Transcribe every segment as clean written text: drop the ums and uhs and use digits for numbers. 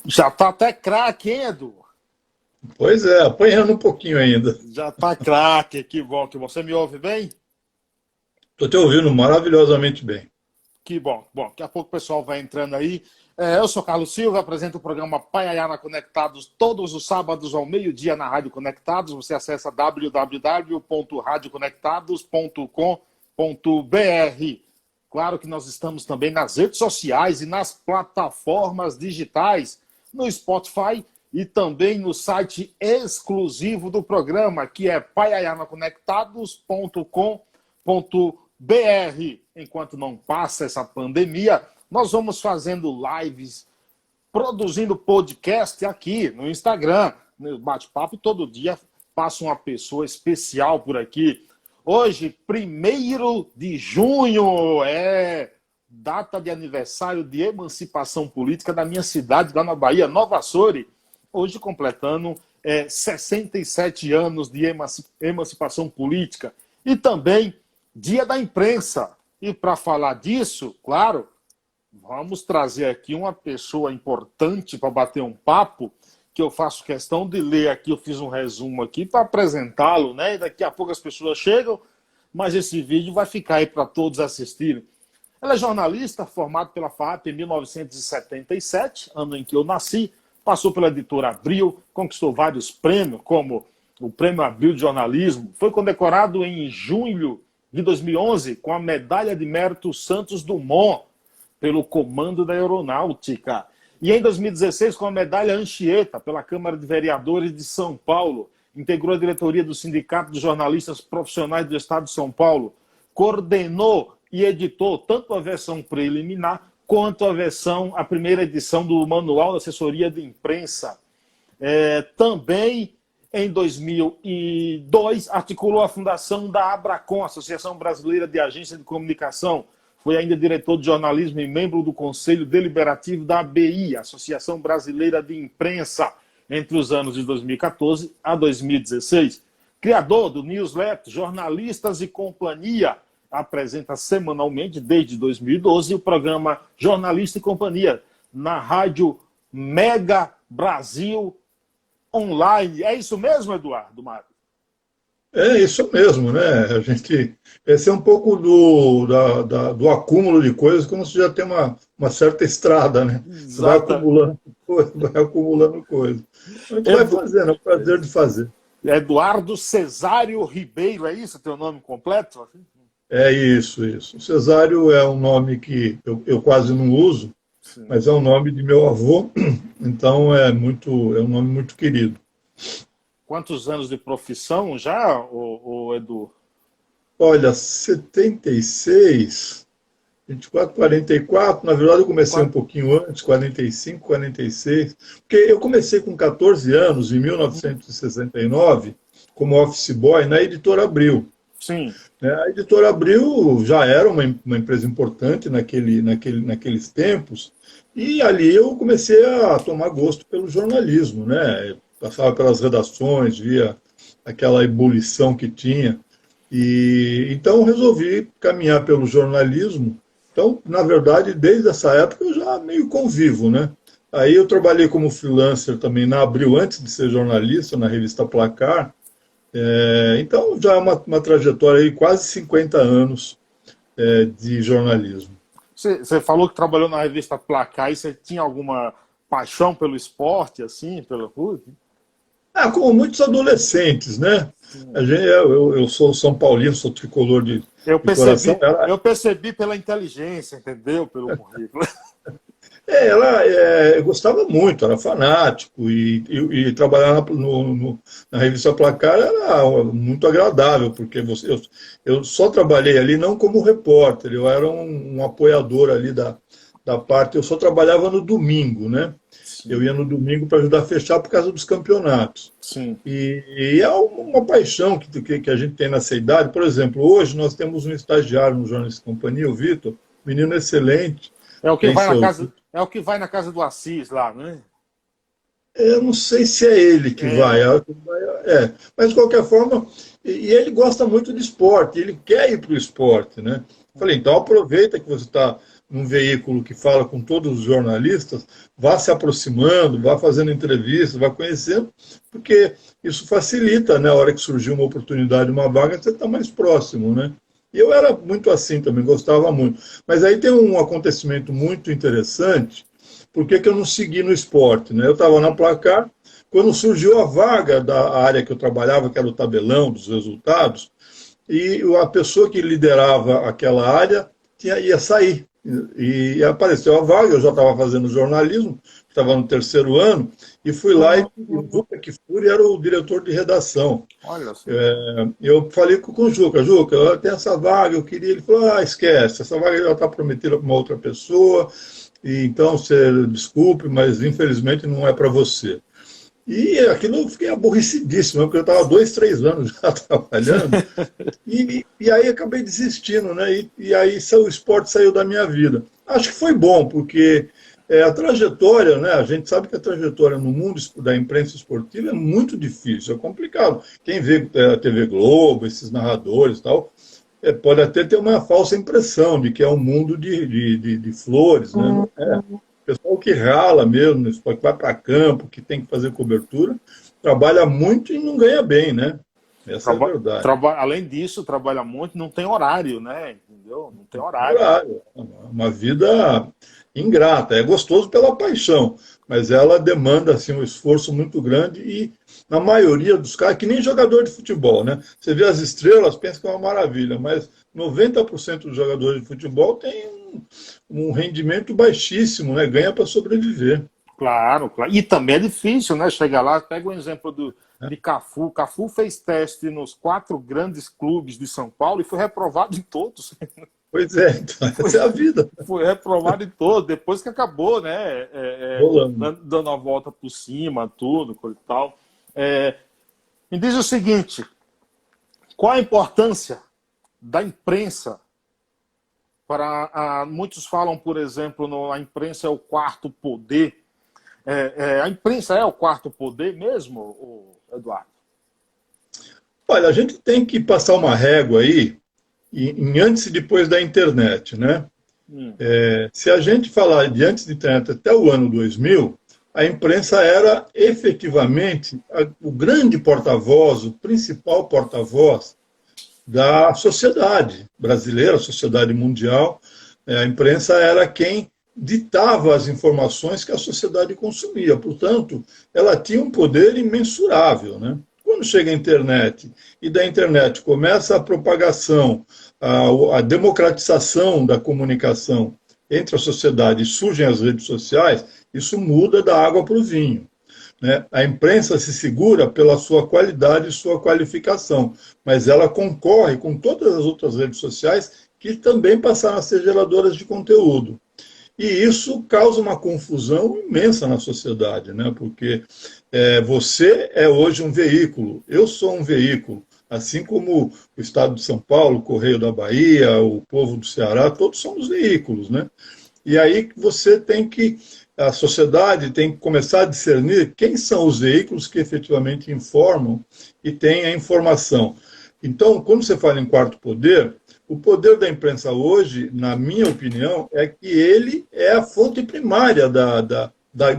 Já tá até craque, hein, Edu? Pois é, apanhando um pouquinho ainda. Já tá craque, que bom, que bom. Você me ouve bem? Estou te ouvindo maravilhosamente bem. Que bom, bom. Daqui a pouco o pessoal vai entrando aí. Eu sou Carlos Silva, apresento o programa Paiaiana Conectados todos os sábados ao meio-dia na Rádio Conectados. Você acessa www.radioconectados.com.br. Claro que nós estamos também nas redes sociais e nas plataformas digitais, no Spotify e também no site exclusivo do programa, que é paiaianaconectados.com.br. Enquanto não passa essa pandemia, nós vamos fazendo lives, produzindo podcast aqui no Instagram, no bate-papo, e todo dia passa uma pessoa especial por aqui. Hoje, 1º de junho, data de aniversário de emancipação política da minha cidade, lá na Bahia, Nova Açores. Hoje completando 67 anos de emancipação política. E também Dia da Imprensa. E para falar disso, claro, vamos trazer aqui uma pessoa importante para bater um papo, que eu faço questão de ler aqui. Eu fiz um resumo aqui para apresentá-lo, né? E daqui a pouco as pessoas chegam, mas esse vídeo vai ficar aí para todos assistirem. Ela é jornalista, formada pela FAAP em 1977, ano em que eu nasci, passou pela editora Abril, conquistou vários prêmios, como o Prêmio Abril de Jornalismo, foi condecorado em junho de 2011 com a Medalha de Mérito Santos Dumont, pelo Comando da Aeronáutica. E em 2016, com a Medalha Anchieta, pela Câmara de Vereadores de São Paulo. Integrou a diretoria do Sindicato de Jornalistas Profissionais do Estado de São Paulo. Coordenou e editou tanto a versão preliminar quanto a primeira edição do Manual da Assessoria de Imprensa. Também, em 2002, articulou a fundação da Abracom, Associação Brasileira de Agência de Comunicação. Foi ainda diretor de jornalismo e membro do Conselho Deliberativo da ABI, Associação Brasileira de Imprensa, entre os anos de 2014 a 2016. Criador do newsletter Jornalistas e Companhia, apresenta semanalmente, desde 2012, o programa Jornalista e Companhia, na Rádio Mega Brasil Online. É isso mesmo, Eduardo Mário? É isso mesmo, né? Esse é um pouco do acúmulo de coisas, como se já tem uma certa estrada, né? Você Exata. vai acumulando coisa. A gente vai Edu... fazendo, é um prazer de fazer. Eduardo Cesário Ribeiro, é isso o teu nome completo? É isso, isso. O Cesário é um nome que eu quase não uso, Sim. mas é o nome de meu avô, então é um nome muito querido. Quantos anos de profissão já, o Edu? Olha, 76, 24, 44, na verdade eu comecei um pouquinho antes, 45, 46, porque eu comecei com 14 anos, em 1969, como office boy na Editora Abril. Sim. A Editora Abril já era uma empresa importante naqueles tempos, e ali eu comecei a tomar gosto pelo jornalismo, né? Passava pelas redações, via aquela ebulição que tinha, e então resolvi caminhar pelo jornalismo. Então, na verdade, desde essa época eu já meio convivo, né? Aí eu trabalhei como freelancer também na Abril, antes de ser jornalista, na revista Placar. Então, já é uma trajetória aí, quase 50 anos de jornalismo. Você falou que trabalhou na revista Placar, e você tinha alguma paixão pelo esporte, assim, pelo rugby? Como muitos adolescentes, né? Eu sou São Paulino, sou tricolor de coração. Eu percebi pela inteligência, entendeu? Pelo currículo. Ela gostava muito, era fanático, e trabalhar na revista Placar era muito agradável, porque eu só trabalhei ali não como repórter, eu era um apoiador ali da parte, eu só trabalhava no domingo, né? Sim. Eu ia no domingo para ajudar a fechar por causa dos campeonatos. Sim. E é uma paixão que a gente tem nessa idade. Por exemplo, hoje nós temos um estagiário no Jornalistas e Companhia, o Vitor, menino excelente. É o que vai na casa, é o que vai na casa do Assis lá, né? Eu não sei se é ele que vai. Mas de qualquer forma, e ele gosta muito de esporte, ele quer ir para o esporte, né? Falei, então aproveita que você está num veículo que fala com todos os jornalistas, vá se aproximando, vá fazendo entrevistas, vá conhecendo, porque isso facilita, né? A hora que surgir uma oportunidade, uma vaga, você está mais próximo, né? E eu era muito assim também, gostava muito. Mas aí tem um acontecimento muito interessante, por que eu não segui no esporte, né? Eu estava na Placar, quando surgiu a vaga da área que eu trabalhava, que era o tabelão dos resultados, e a pessoa que liderava aquela área ia sair. E apareceu a vaga, eu já estava fazendo jornalismo, estava no terceiro ano, e fui lá e o Juca Kfouri era o diretor de redação. Olha só. Eu falei com o Juca, eu tenho essa vaga, eu queria, ele falou, esquece, essa vaga já está prometida para uma outra pessoa, e então você desculpe, mas infelizmente não é para você. E aquilo eu fiquei aborrecidíssimo, porque eu estava 2, 3 anos já trabalhando, e aí acabei desistindo, né? E aí o esporte saiu da minha vida. Acho que foi bom, porque a trajetória, né? A gente sabe que a trajetória no mundo da imprensa esportiva é muito difícil, é complicado. Quem vê a TV Globo, esses narradores e tal, pode até ter uma falsa impressão de que é um mundo de flores, né? Não é. O pessoal que rala mesmo, que vai para campo, que tem que fazer cobertura, trabalha muito e não ganha bem, né? Essa é a verdade. Além disso, trabalha muito, não tem horário, né? Entendeu? Não tem horário. Uma vida ingrata. É gostoso pela paixão, mas ela demanda assim, um esforço muito grande e, na maioria dos casos, que nem jogador de futebol, né? Você vê as estrelas, pensa que é uma maravilha, mas 90% dos jogadores de futebol tem um rendimento baixíssimo, né? Ganha para sobreviver. Claro. E também é difícil, né? Chegar lá, pega o exemplo de Cafu. Cafu fez teste nos 4 grandes clubes de São Paulo e foi reprovado em todos. Pois é, então, essa é a vida. Foi reprovado em todos, depois que acabou, né? Dando a volta por cima, tudo, coisa e tal. Me diz o seguinte, qual a importância da imprensa para... muitos falam, por exemplo, a imprensa é o quarto poder. A imprensa é o quarto poder mesmo, Eduardo? Olha, a gente tem que passar uma régua aí em antes e depois da internet, né? Se a gente falar de antes da internet até o ano 2000, a imprensa era efetivamente o grande porta-voz, o principal porta-voz da sociedade brasileira, a sociedade mundial. A imprensa era quem ditava as informações que a sociedade consumia. Portanto, ela tinha um poder imensurável, né? Quando chega a internet e da internet começa a propagação, a democratização da comunicação entre a sociedade e surgem as redes sociais, isso muda da água para o vinho, né? A imprensa se segura pela sua qualidade e sua qualificação, mas ela concorre com todas as outras redes sociais que também passaram a ser geradoras de conteúdo. E isso causa uma confusão imensa na sociedade, né? Porque você é hoje um veículo, eu sou um veículo, assim como o Estado de São Paulo, o Correio da Bahia, o povo do Ceará, todos somos veículos, né? E aí a sociedade tem que começar a discernir quem são os veículos que efetivamente informam e têm a informação. Então, quando você fala em quarto poder, o poder da imprensa hoje, na minha opinião, é que ele é a fonte primária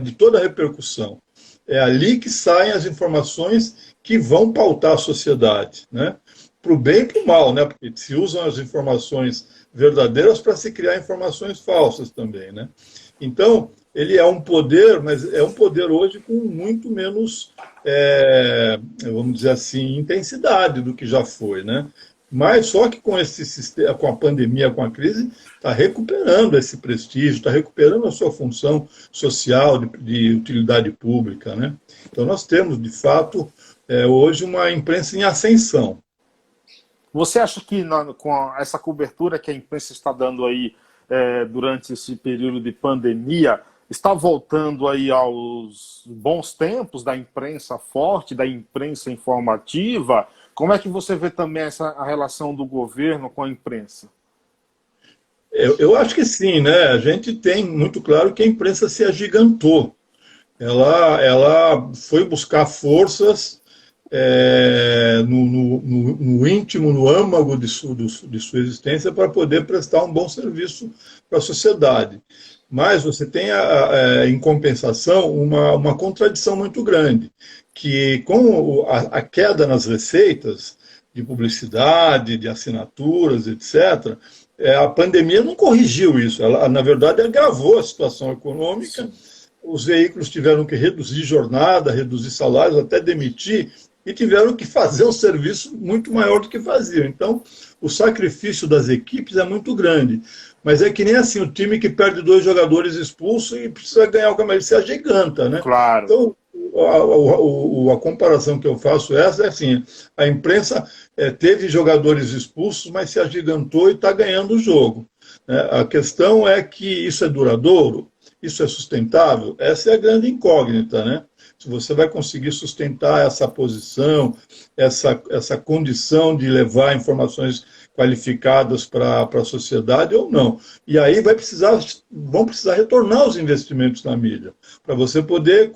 de toda a repercussão. É ali que saem as informações que vão pautar a sociedade, né? Para o bem e para o mal, né? Porque se usam as informações verdadeiras para se criar informações falsas também, né? Então, ele é um poder, mas é um poder hoje com muito menos, vamos dizer assim, intensidade do que já foi, né? Mas só que com esse sistema, com a pandemia, com a crise, está recuperando esse prestígio, está recuperando a sua função social de utilidade pública, né? Então nós temos, de fato, hoje uma imprensa em ascensão. Você acha que com essa cobertura que a imprensa está dando aí durante esse período de pandemia, está voltando aí aos bons tempos da imprensa forte, da imprensa informativa? Como é que você vê também a relação do governo com a imprensa? Eu acho que sim, né? A gente tem muito claro que a imprensa se agigantou. Ela foi buscar forças no íntimo, no âmago de sua existência para poder prestar um bom serviço para a sociedade. Mas você tem, em compensação, uma contradição muito grande, que com a queda nas receitas de publicidade, de assinaturas, etc., a pandemia não corrigiu isso, ela, na verdade, agravou a situação econômica. Sim. Os veículos tiveram que reduzir jornada, reduzir salários, até demitir, e tiveram que fazer um serviço muito maior do que faziam. Então, o sacrifício das equipes é muito grande. Mas é que nem assim, o time que perde 2 jogadores expulsos e precisa ganhar o campeonato, ele se agiganta, né? Claro. Então, a comparação que eu faço é assim, a imprensa teve jogadores expulsos, mas se agigantou e está ganhando o jogo. A questão é que isso é duradouro, isso é sustentável, essa é a grande incógnita, né? Se você vai conseguir sustentar essa posição, essa condição de levar informações qualificadas para a sociedade ou não. E aí vão precisar retornar os investimentos na mídia, para você poder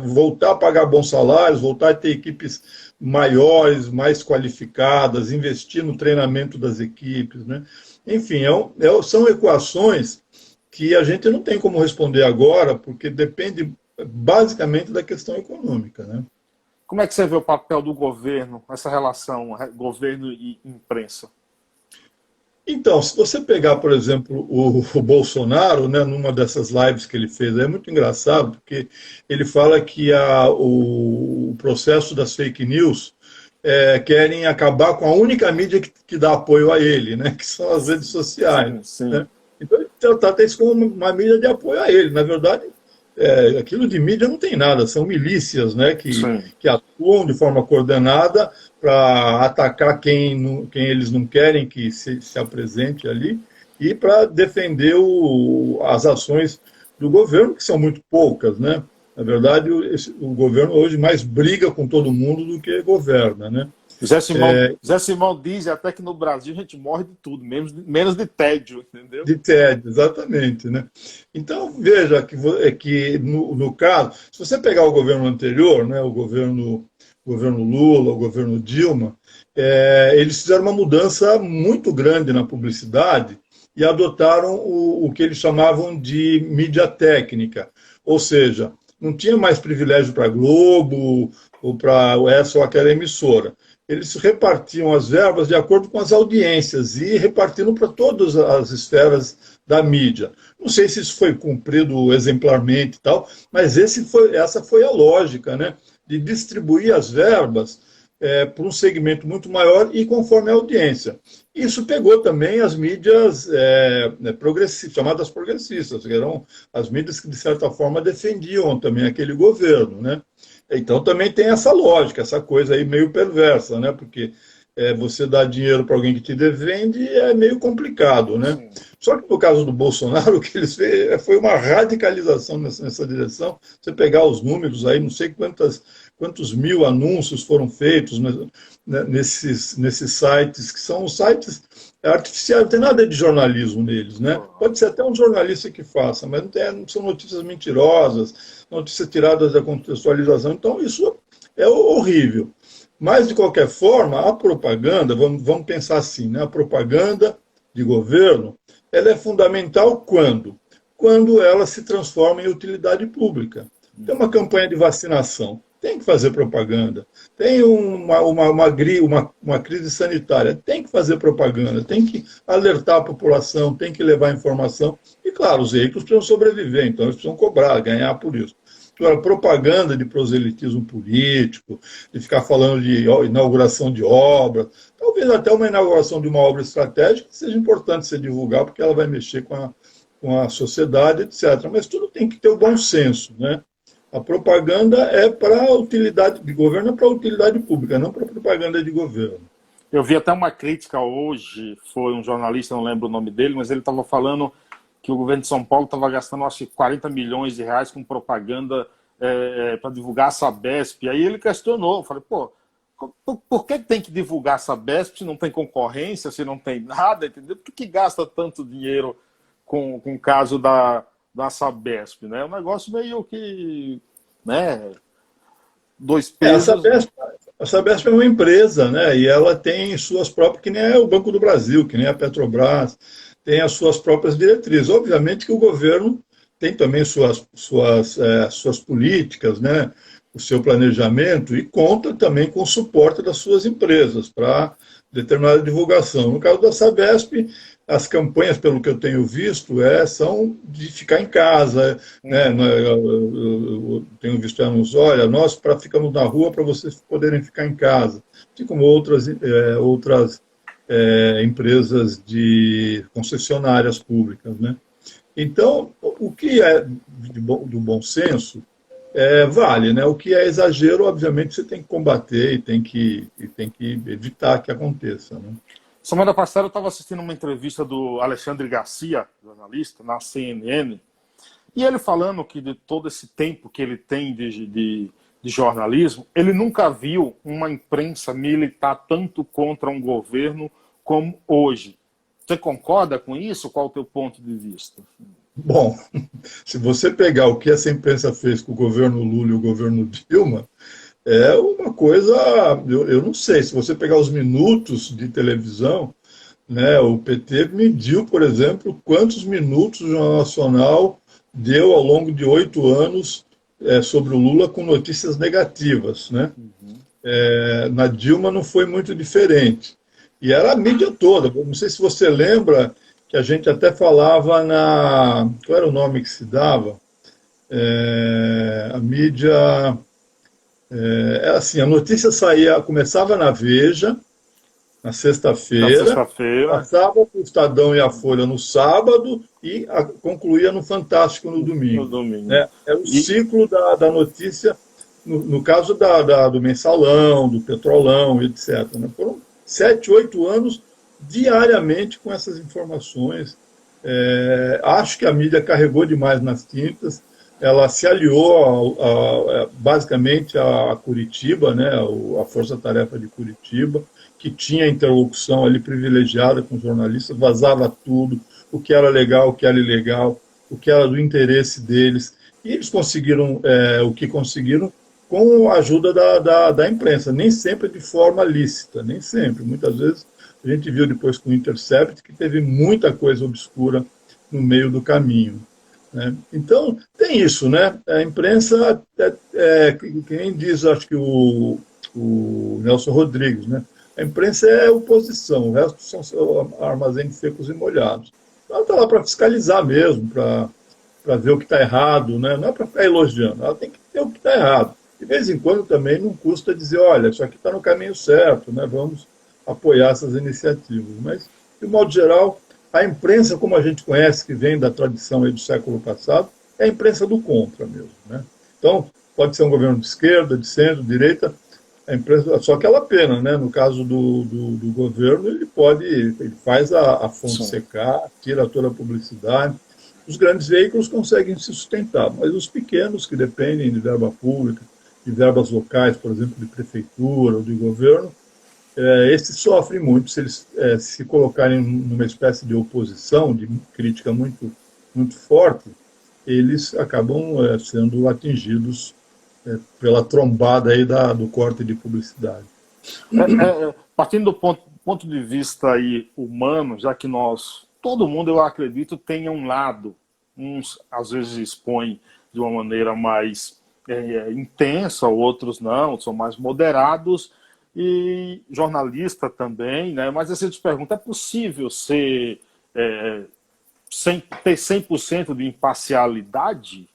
voltar a pagar bons salários, voltar a ter equipes maiores, mais qualificadas, investir no treinamento das equipes, né? Enfim, são equações que a gente não tem como responder agora, porque depende basicamente da questão econômica, né? Como é que você vê o papel do governo, essa relação governo e imprensa? Então, se você pegar, por exemplo, o Bolsonaro, né, numa dessas lives que ele fez, é muito engraçado, porque ele fala que o processo das fake news querem acabar com a única mídia que dá apoio a ele, né, que são as redes sociais. Sim, sim. Né? Então, ele trata isso como uma mídia de apoio a ele. Na verdade, aquilo de mídia não tem nada, são milícias, né, que atuam de forma coordenada para atacar quem eles não querem que se apresente ali e para defender as ações do governo, que são muito poucas, né? Na verdade, o governo hoje mais briga com todo mundo do que governa, né? Zé Simão diz até que no Brasil a gente morre de tudo, menos de tédio, entendeu? De tédio, exatamente, né? Então, veja que no caso, se você pegar o governo anterior, né, o governo Lula, o governo Dilma, eles fizeram uma mudança muito grande na publicidade e adotaram o que eles chamavam de mídia técnica, ou seja, não tinha mais privilégio para a Globo ou para essa ou aquela emissora. Eles repartiam as verbas de acordo com as audiências e repartindo para todas as esferas da mídia. Não sei se isso foi cumprido exemplarmente e tal, mas essa foi a lógica, né? De distribuir as verbas para um segmento muito maior e conforme a audiência. Isso pegou também as mídias chamadas progressistas, que eram as mídias que, de certa forma, defendiam também aquele governo, né? Então também tem essa lógica, essa coisa aí meio perversa, né? Porque você dá dinheiro para alguém que te defende é meio complicado, né? Sim. Só que no caso do Bolsonaro, o que eles fez foi uma radicalização nessa direção. Você pegar os números aí, não sei quantos mil anúncios foram feitos nesses sites, que são os sites artificiais, não tem nada de jornalismo neles, né? Pode ser até um jornalista que faça, mas não são notícias mentirosas, notícias tiradas da contextualização, então isso é horrível. Mas, de qualquer forma, a propaganda, vamos pensar assim, né? A propaganda de governo, ela é fundamental quando? Quando ela se transforma em utilidade pública. Tem uma campanha de vacinação, tem que fazer propaganda. Tem uma crise sanitária, tem que fazer propaganda, tem que alertar a população, tem que levar informação. E, claro, os veículos precisam sobreviver, então eles precisam cobrar, ganhar por isso. Agora, propaganda de proselitismo político, de ficar falando de inauguração de obras, talvez até uma inauguração de uma obra estratégica seja importante ser divulgar, porque ela vai mexer com a sociedade, etc. Mas tudo tem que ter o bom senso, né? A propaganda é para a utilidade de governo, é para a utilidade pública, não para propaganda de governo. Eu vi até uma crítica hoje, foi um jornalista, não lembro o nome dele, mas ele estava falando que o governo de São Paulo estava gastando, acho que 40 milhões de reais com propaganda para divulgar a Sabesp. E aí ele questionou, eu falei, pô, por que tem que divulgar a Sabesp se não tem concorrência, se não tem nada, entendeu? Por que gasta tanto dinheiro com o caso da Sabesp, né? É um negócio meio que, né, dois pesos. A Sabesp é uma empresa, né? E ela tem suas próprias, que nem é o Banco do Brasil, que nem a Petrobras, tem as suas próprias diretrizes. Obviamente que o governo tem também suas políticas, né? O seu planejamento, e conta também com o suporte das suas empresas para determinada divulgação. No caso da Sabesp, as campanhas, pelo que eu tenho visto, são de ficar em casa, né? Eu tenho visto anúncios, olha, nós ficamos na rua para vocês poderem ficar em casa, assim como outras empresas de concessionárias públicas, né? Então, o que é do bom senso vale, né? O que é exagero, obviamente, você tem que combater e tem que evitar que aconteça, né? Semana passada eu estava assistindo uma entrevista do Alexandre Garcia, jornalista, na CNN, e ele falando que de todo esse tempo que ele tem de jornalismo, ele nunca viu uma imprensa militar tanto contra um governo como hoje. Você concorda com isso? Qual é o teu ponto de vista? Bom, se você pegar o que essa imprensa fez com o governo Lula e o governo Dilma, é uma coisa, eu não sei, se você pegar os minutos de televisão, né, o PT mediu, por exemplo, quantos minutos o Jornal Nacional deu ao longo de 8 anos sobre o Lula com notícias negativas, né? Na Dilma não foi muito diferente. E era a mídia toda. Não sei se você lembra que a gente até falava qual era o nome que se dava? A mídia... Era assim, a notícia começava na Veja, na sexta-feira, passava para o Estadão e a Folha no sábado e concluía no Fantástico no domingo. Era o ciclo da notícia, no caso do Mensalão, do Petrolão, etc. Né? Foram 7, 8 anos diariamente com essas informações. Acho que a mídia carregou demais nas tintas. Ela se aliou basicamente a Curitiba, né, a Força Tarefa de Curitiba, que tinha interlocução ali privilegiada com os jornalistas, vazava tudo, o que era legal, o que era ilegal, o que era do interesse deles. E eles conseguiram o que conseguiram com a ajuda da imprensa, nem sempre de forma lícita, nem sempre. Muitas vezes a gente viu depois com o Intercept que teve muita coisa obscura no meio do caminho. Então, tem isso, né? A imprensa, quem diz, acho que o Nelson Rodrigues, né? A imprensa é oposição, o resto são armazéns secos e molhados. Ela está lá para fiscalizar mesmo, para ver o que está errado, né? Não é para ficar elogiando, ela tem que ver o que está errado. De vez em quando também não custa dizer, olha, isso aqui está no caminho certo, né? Vamos apoiar essas iniciativas. Mas, de modo geral, a imprensa, como a gente conhece, que vem da tradição aí do século passado, é a imprensa do contra mesmo, né? Então, pode ser um governo de esquerda, de centro, de direita, a imprensa, só aquela pena, né? No caso do governo, ele faz a fonte secar, tira toda a publicidade. Os grandes veículos conseguem se sustentar, mas os pequenos, que dependem de verba pública, de verbas locais, por exemplo, de prefeitura ou de governo, esses sofrem muito se eles se colocarem numa espécie de oposição, de crítica muito, muito forte, eles acabam sendo atingidos pela trombada aí do corte de publicidade. Partindo do ponto de vista aí humano, já que todo mundo, eu acredito, tem um lado, uns às vezes expõem de uma maneira mais intensa, outros não, são mais moderados, e jornalista também, né? Mas assim, eu te pergunto, é possível ter 100% de imparcialidade?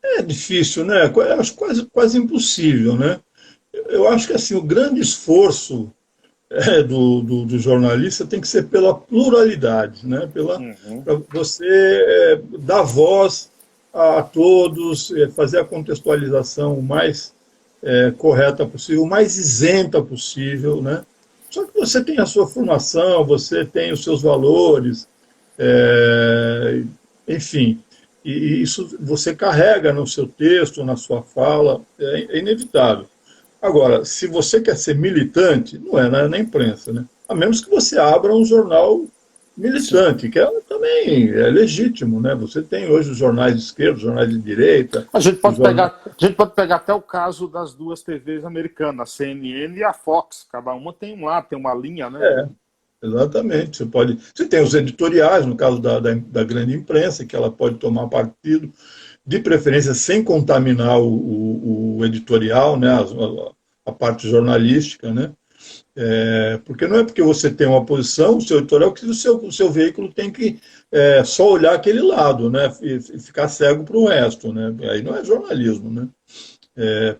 É difícil, né? Acho quase impossível, né? Eu acho que assim, o grande esforço do jornalista tem que ser pela pluralidade, né? Para você dar voz a todos, fazer a contextualização o mais correta possível, o mais isenta possível, né? Só que você tem a sua formação, você tem os seus valores, enfim, e isso você carrega no seu texto, na sua fala, é inevitável. Agora, se você quer ser militante, não é na imprensa, né? A menos que você abra um jornal militante, que também é legítimo, né? Você tem hoje os jornais de esquerda, os jornais de direita. A gente pode pegar até o caso das duas TVs americanas, a CNN e a Fox. Cada uma tem uma linha, né? Exatamente. Você tem os editoriais, no caso da grande imprensa, que ela pode tomar partido, de preferência sem contaminar o editorial, né? A parte jornalística, né? Porque não é porque você tem uma posição, o seu editorial, que o seu veículo tem que só olhar aquele lado, né? E ficar cego para o resto, né? Aí não é jornalismo, né?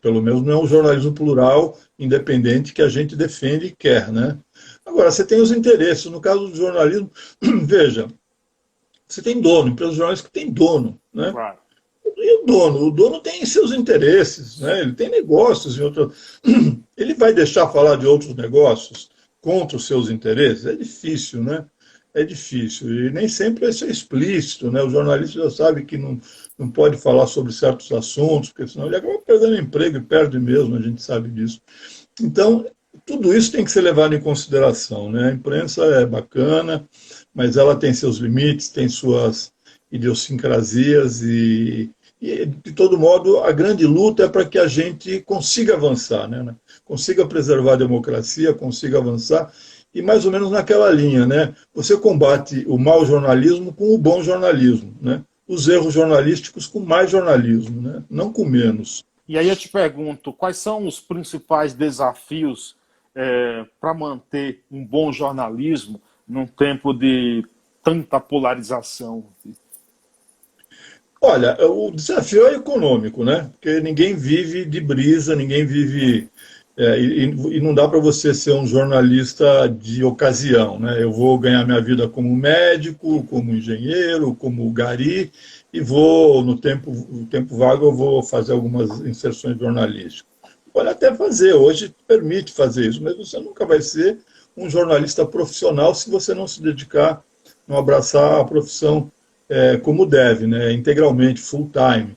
Pelo menos não é um jornalismo plural, independente, que a gente defende e quer, né? Agora, você tem os interesses. No caso do jornalismo, veja, você tem dono, empresas jornalísticas que tem dono, né? Claro. E o dono tem seus interesses, né? Ele tem negócios em outro. Ele vai deixar falar de outros negócios contra os seus interesses? É difícil, né? É difícil. E nem sempre isso é explícito, né? O jornalista já sabe que não pode falar sobre certos assuntos, porque senão ele acaba perdendo emprego e perde mesmo, a gente sabe disso. Então, tudo isso tem que ser levado em consideração, né? A imprensa é bacana, mas ela tem seus limites, tem suas idiosincrasias e de todo modo, a grande luta é para que a gente consiga avançar, né? Consiga preservar a democracia, consiga avançar, e mais ou menos naquela linha, né? Você combate o mau jornalismo com o bom jornalismo, né? Os erros jornalísticos com mais jornalismo, né? Não com menos. E aí eu te pergunto, quais são os principais desafios para manter um bom jornalismo num tempo de tanta polarização? Olha, o desafio é econômico, né? Porque ninguém vive de brisa, ninguém vive... e não dá para você ser um jornalista de ocasião, né? Eu vou ganhar minha vida como médico, como engenheiro, como gari, e no tempo vago, eu vou fazer algumas inserções jornalísticas. Pode até fazer, hoje permite fazer isso, mas você nunca vai ser um jornalista profissional se você não se dedicar, não abraçar a profissão como deve, né? Integralmente, full time.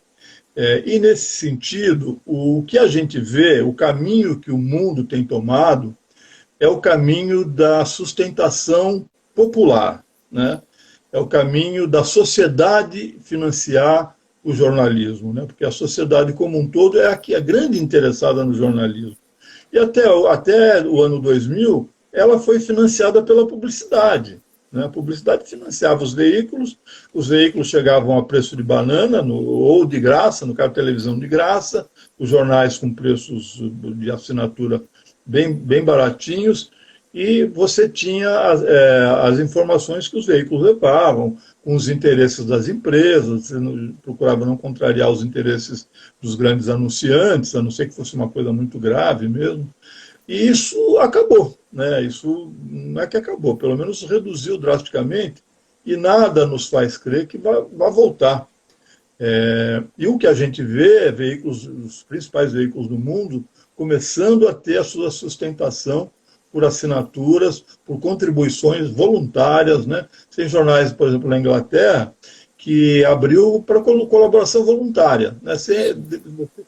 E nesse sentido, o que a gente vê, o caminho que o mundo tem tomado, é o caminho da sustentação popular, né? É o caminho da sociedade financiar o jornalismo, né? Porque a sociedade como um todo é a grande interessada no jornalismo. E até o ano 2000, ela foi financiada pela publicidade. A publicidade financiava os veículos chegavam a preço de banana, ou de graça, no caso, televisão de graça, os jornais com preços de assinatura bem baratinhos, e você tinha as informações que os veículos levavam, com os interesses das empresas, você procurava não contrariar os interesses dos grandes anunciantes, a não ser que fosse uma coisa muito grave mesmo. E isso acabou, né? Isso não é que acabou, pelo menos reduziu drasticamente, e nada nos faz crer que vai voltar. E o que a gente vê é os principais veículos do mundo começando a ter a sua sustentação por assinaturas, por contribuições voluntárias, né? Tem jornais, por exemplo, na Inglaterra, que abriu para colaboração voluntária, né? Você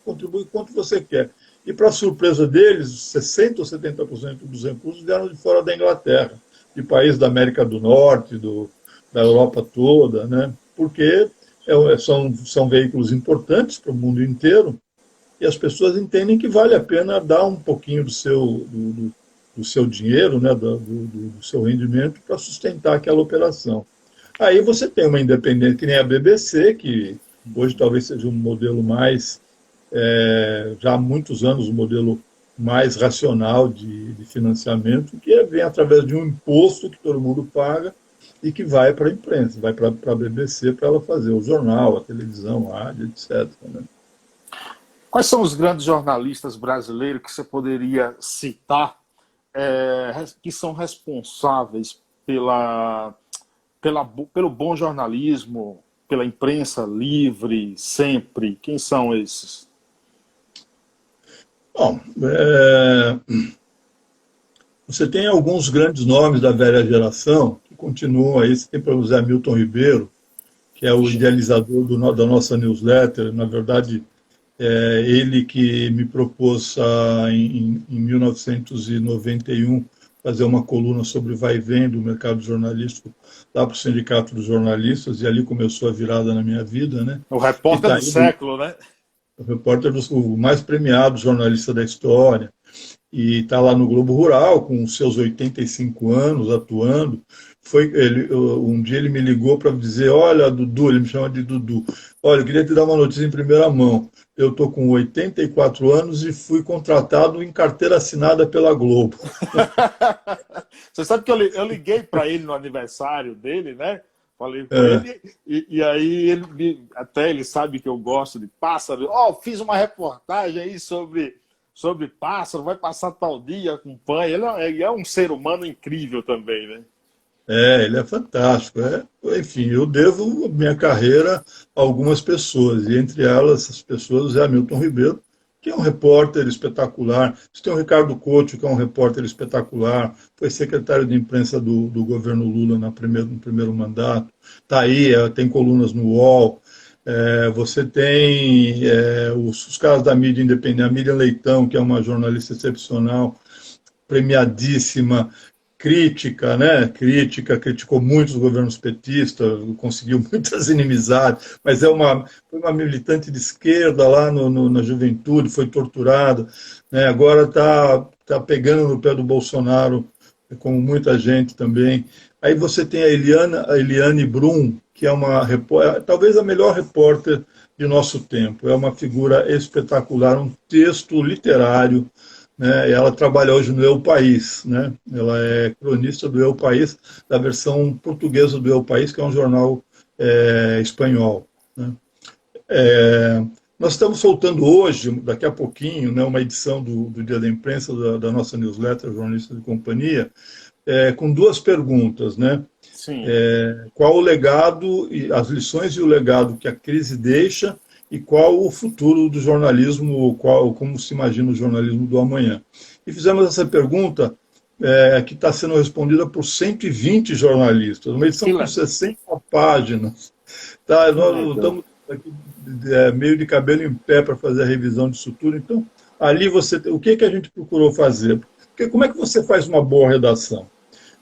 contribui quanto você quer. E, para surpresa deles, 60% ou 70% dos recursos vieram de fora da Inglaterra, de países da América do Norte, da Europa toda, né? Porque são veículos importantes para o mundo inteiro, e as pessoas entendem que vale a pena dar um pouquinho do seu dinheiro, né? do seu rendimento, para sustentar aquela operação. Aí você tem uma independente que nem a BBC, que hoje talvez seja um modelo mais... já há muitos anos, um modelo mais racional de financiamento, que vem através de um imposto que todo mundo paga e que vai para a imprensa, vai para a BBC para ela fazer o jornal, a televisão, a rádio, etc. Né? Quais são os grandes jornalistas brasileiros que você poderia citar que são responsáveis pelo bom jornalismo, pela imprensa livre, sempre? Quem são esses? Bom, você tem alguns grandes nomes da velha geração que continuam aí. Você tem, por exemplo, Zé Milton Ribeiro, que é o idealizador da nossa newsletter. Na verdade, ele que me propôs em 1991 fazer uma coluna sobre vai e vem do mercado jornalístico lá para o Sindicato dos Jornalistas, e ali começou a virada na minha vida, né? O E repórter tá do século, né? o repórter o mais premiado jornalista da história, e está lá no Globo Rural, com os seus 85 anos, atuando. Um dia ele me ligou para dizer, olha, Dudu, ele me chama de Dudu, olha, eu queria te dar uma notícia em primeira mão. Eu estou com 84 anos e fui contratado em carteira assinada pela Globo. Você sabe que eu liguei para ele no aniversário dele, né? Falei com ele, e aí até ele sabe que eu gosto de pássaro. Fiz uma reportagem aí sobre pássaro, vai passar tal dia, acompanha. Ele é um ser humano incrível também, né? Ele é fantástico. Enfim, eu devo minha carreira a algumas pessoas, e entre elas, essas pessoas, é Hamilton Ribeiro, que é um repórter espetacular. Você tem o Ricardo Couto, que é um repórter espetacular, foi secretário de imprensa do governo Lula no primeiro mandato. Está aí, tem colunas no UOL. Você tem os caras da mídia independente, a Miriam Leitão, que é uma jornalista excepcional, premiadíssima, crítica, né? Criticou muitos governos petistas, conseguiu muitas inimizades, mas foi uma militante de esquerda lá na juventude, foi torturada, né? Agora tá pegando no pé do Bolsonaro, como muita gente também. Aí você tem a Eliane Brum, que é talvez a melhor repórter de nosso tempo. É uma figura espetacular, um texto literário, né? Ela trabalha hoje no El País, né? Ela é cronista do El País, da versão portuguesa do El País, que é um jornal espanhol, né? Nós estamos soltando hoje, daqui a pouquinho, né, uma edição do Dia da Imprensa da nossa newsletter, Jornalista de Companhia, com duas perguntas, né? Sim. Qual o legado, as lições e o legado que a crise deixa, e qual o futuro do jornalismo, como se imagina o jornalismo do amanhã. E fizemos essa pergunta que está sendo respondida por 120 jornalistas, uma edição com 60 páginas. Tá? Nós estamos aqui meio de cabelo em pé para fazer a revisão disso tudo. Então, ali o que a gente procurou fazer? Porque como é que você faz uma boa redação?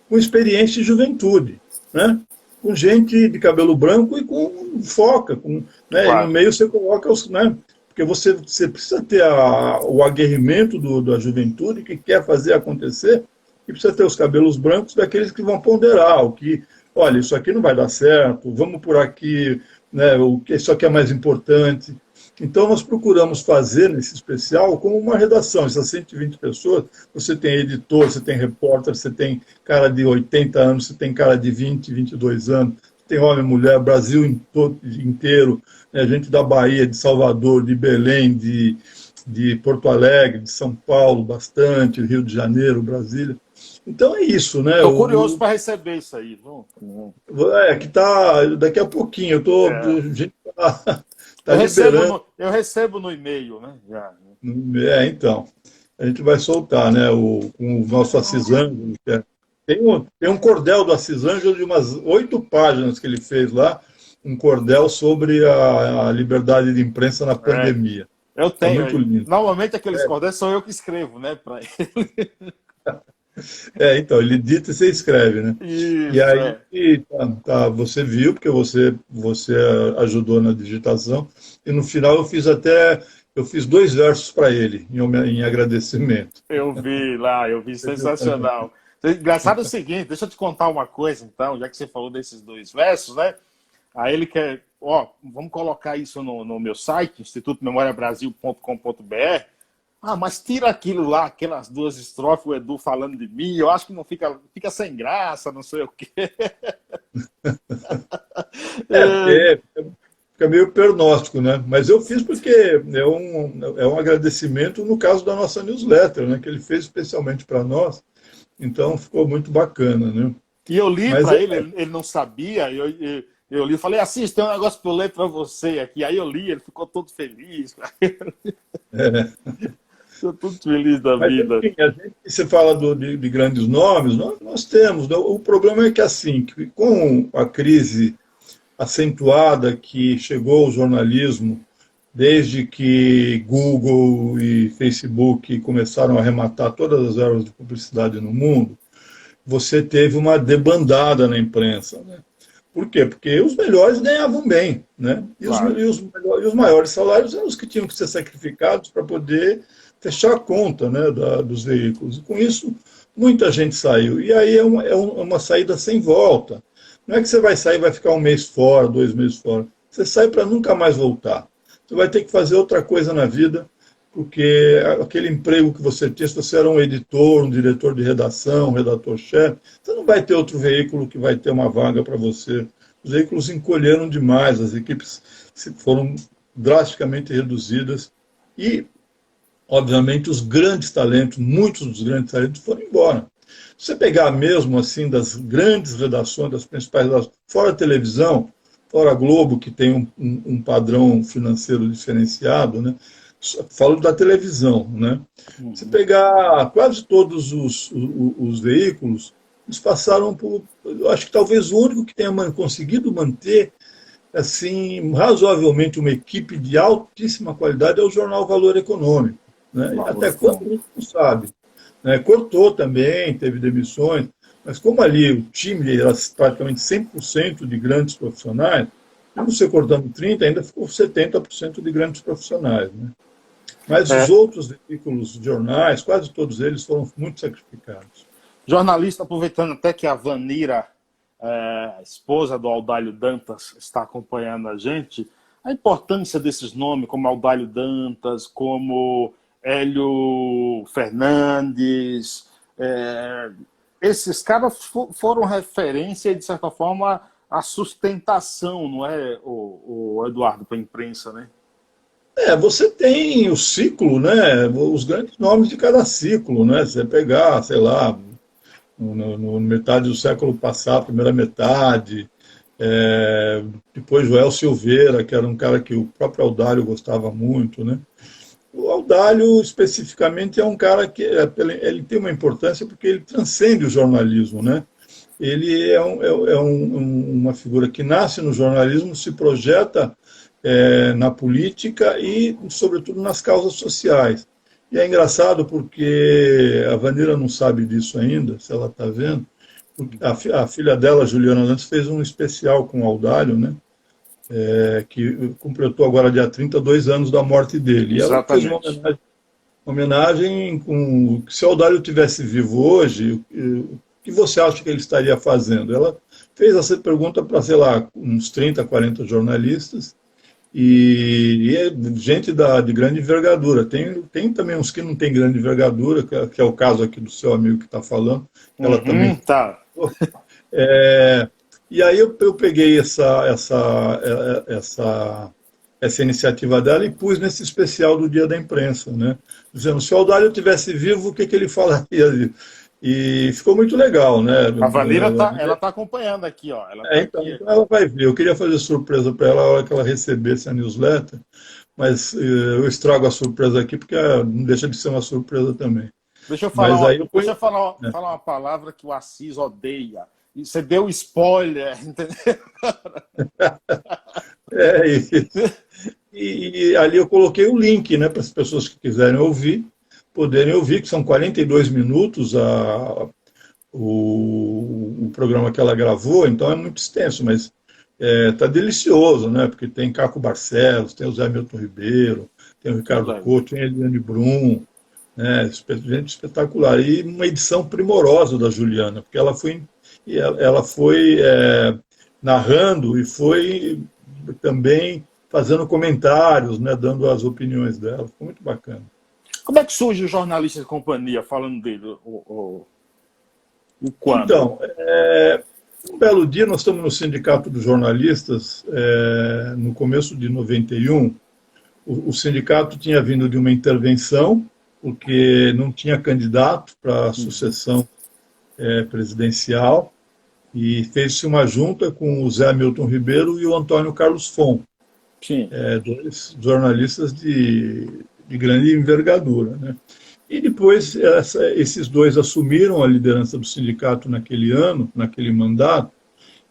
Com experiência e juventude, né? Com gente de cabelo branco e com foca, né? Claro. E no meio você coloca né? Porque você precisa ter o aguerrimento da juventude que quer fazer acontecer, e precisa ter os cabelos brancos daqueles que vão ponderar, olha, isso aqui não vai dar certo, vamos por aqui, né? Isso aqui é mais importante. Então, nós procuramos fazer nesse especial como uma redação. Essas 120 pessoas, você tem editor, você tem repórter, você tem cara de 80 anos, você tem cara de 20, 22 anos, tem homem, mulher, Brasil inteiro, né? Gente da Bahia, de Salvador, de Belém, de Porto Alegre, de São Paulo, bastante, Rio de Janeiro, Brasília. Então é isso, né? Estou curioso para receber isso aí. Que tá daqui a pouquinho. Gente tá liberando. Eu recebo no e-mail, né? Já. Então. A gente vai soltar, né? Com o nosso Assis Ângelo. Tem um cordel do Assis Ângelo de umas 8 páginas que ele fez lá, um cordel sobre a liberdade de imprensa na pandemia. Eu tenho. É muito lindo. Normalmente aqueles cordéis sou eu que escrevo, né? Para ele. Então, ele dita e você escreve, né? Isso, e aí, você viu, porque você ajudou na digitação, e no final eu fiz 2 versos para ele, em agradecimento. Eu vi, sensacional. Engraçado é o seguinte, deixa eu te contar uma coisa, então, já que você falou desses 2 versos, né? Aí ele quer, vamos colocar isso no meu site, institutomemoriabrasil.com.br. Mas tira aquilo lá, aquelas 2 estrofes, o Edu falando de mim, eu acho que não fica sem graça, não sei o quê. Fica meio pernóstico, né? Mas eu fiz porque é um agradecimento no caso da nossa newsletter, né? Que ele fez especialmente para nós, então ficou muito bacana, né? E eu li para ele não sabia, eu li, falei, Assis, tem um negócio para eu ler para você aqui, aí eu li, ele ficou todo feliz. Estou muito feliz da vida. Enfim, você fala de grandes nomes, nós temos. O problema é que, assim, com a crise acentuada que chegou ao jornalismo, desde que Google e Facebook começaram a arrematar todas as verbas de publicidade no mundo, você teve uma debandada na imprensa, né? Por quê? Porque os melhores ganhavam bem, né? Claro. E os maiores salários eram os que tinham que ser sacrificados para poder fechar a conta, né, dos veículos. E com isso, muita gente saiu. E aí é uma saída sem volta. Não é que você vai sair e vai ficar um mês fora, 2 meses fora. Você sai para nunca mais voltar. Você vai ter que fazer outra coisa na vida, porque aquele emprego que você tinha, se você era um editor, um diretor de redação, um redator-chefe, você não vai ter outro veículo que vai ter uma vaga para você. Os veículos encolheram demais, as equipes foram drasticamente reduzidas e, obviamente, os grandes talentos, muitos dos grandes talentos foram embora. Se você pegar mesmo assim das grandes redações, das principais redações, fora a televisão, fora a Globo, que tem um padrão financeiro diferenciado, né? Falo da televisão, né? Se pegar quase todos os veículos, eles passaram por, eu acho que talvez o único que tenha conseguido manter assim razoavelmente uma equipe de altíssima qualidade é o jornal Valor Econômico, né? Até quando a gente não sabe, né? Cortou também, teve demissões, mas como ali o time era praticamente 100% de grandes profissionais, mesmo você cortando 30%, ainda ficou 70% de grandes profissionais, né? Mas os outros veículos, jornais, quase todos eles foram muito sacrificados. Jornalista, aproveitando até que a Vanira, a esposa do Audálio Dantas, está acompanhando a gente, a importância desses nomes, como Audálio Dantas, como Hélio Fernandes, esses caras foram referência e, de certa forma, a sustentação, não é, o Eduardo, para a imprensa, né? Você tem o ciclo, né? Os grandes nomes de cada ciclo, né? Você pegar, sei lá, no metade do século passado, primeira metade, depois Joel Silveira, que era um cara que o próprio Audálio gostava muito, né? O Audálio, especificamente, é um cara que ele tem uma importância porque ele transcende o jornalismo, né? Ele é uma figura que nasce no jornalismo, se projeta na política e, sobretudo, nas causas sociais. E é engraçado porque a Vanira não sabe disso ainda, se ela está vendo, porque a filha dela, Juliana Dantas, fez um especial com o Audálio, né? Que completou agora, dia 32 anos da morte dele. E ela fez uma homenagem com... Se o Audálio tivesse vivo hoje, o que você acha que ele estaria fazendo? Ela fez essa pergunta para, sei lá, uns 30, 40 jornalistas, e é gente de grande envergadura. Tem também uns que não têm grande envergadura, que é o caso aqui do seu amigo que está falando. Ela também. Tá. E aí eu peguei essa iniciativa dela e pus nesse especial do Dia da Imprensa, né? Dizendo, se o Audálio tivesse vivo, o que ele falaria? E ficou muito legal, né? A Vanira ela tá acompanhando aqui, ó. Então ela vai ver. Eu queria fazer surpresa para ela na hora que ela recebesse a newsletter, mas eu estrago a surpresa aqui porque não deixa de ser uma surpresa também. Deixa eu falar uma palavra que o Assis odeia. E você deu spoiler, entendeu? Isso. E ali eu coloquei o link, né, para as pessoas que quiserem ouvir, poderem ouvir, que são 42 minutos o programa que ela gravou, então é muito extenso, mas tá delicioso, né? Porque tem Caco Barcelos, tem o Zé Milton Ribeiro, tem o Ricardo Couto, tem a Eliane Brum, né? Gente espetacular. E uma edição primorosa da Juliana, porque ela foi narrando e foi também fazendo comentários, né? Dando as opiniões dela. Ficou muito bacana. Como é que surge o Jornalista de Companhia, falando dele? O quando? Então, um belo dia, nós estamos no Sindicato dos Jornalistas, no começo de 91. O sindicato tinha vindo de uma intervenção, porque não tinha candidato para a sucessão presidencial, e fez-se uma junta com o Zé Milton Ribeiro e o Antônio Carlos Fon, dois jornalistas de grande envergadura, né? E depois esses dois assumiram a liderança do sindicato naquele ano, naquele mandato,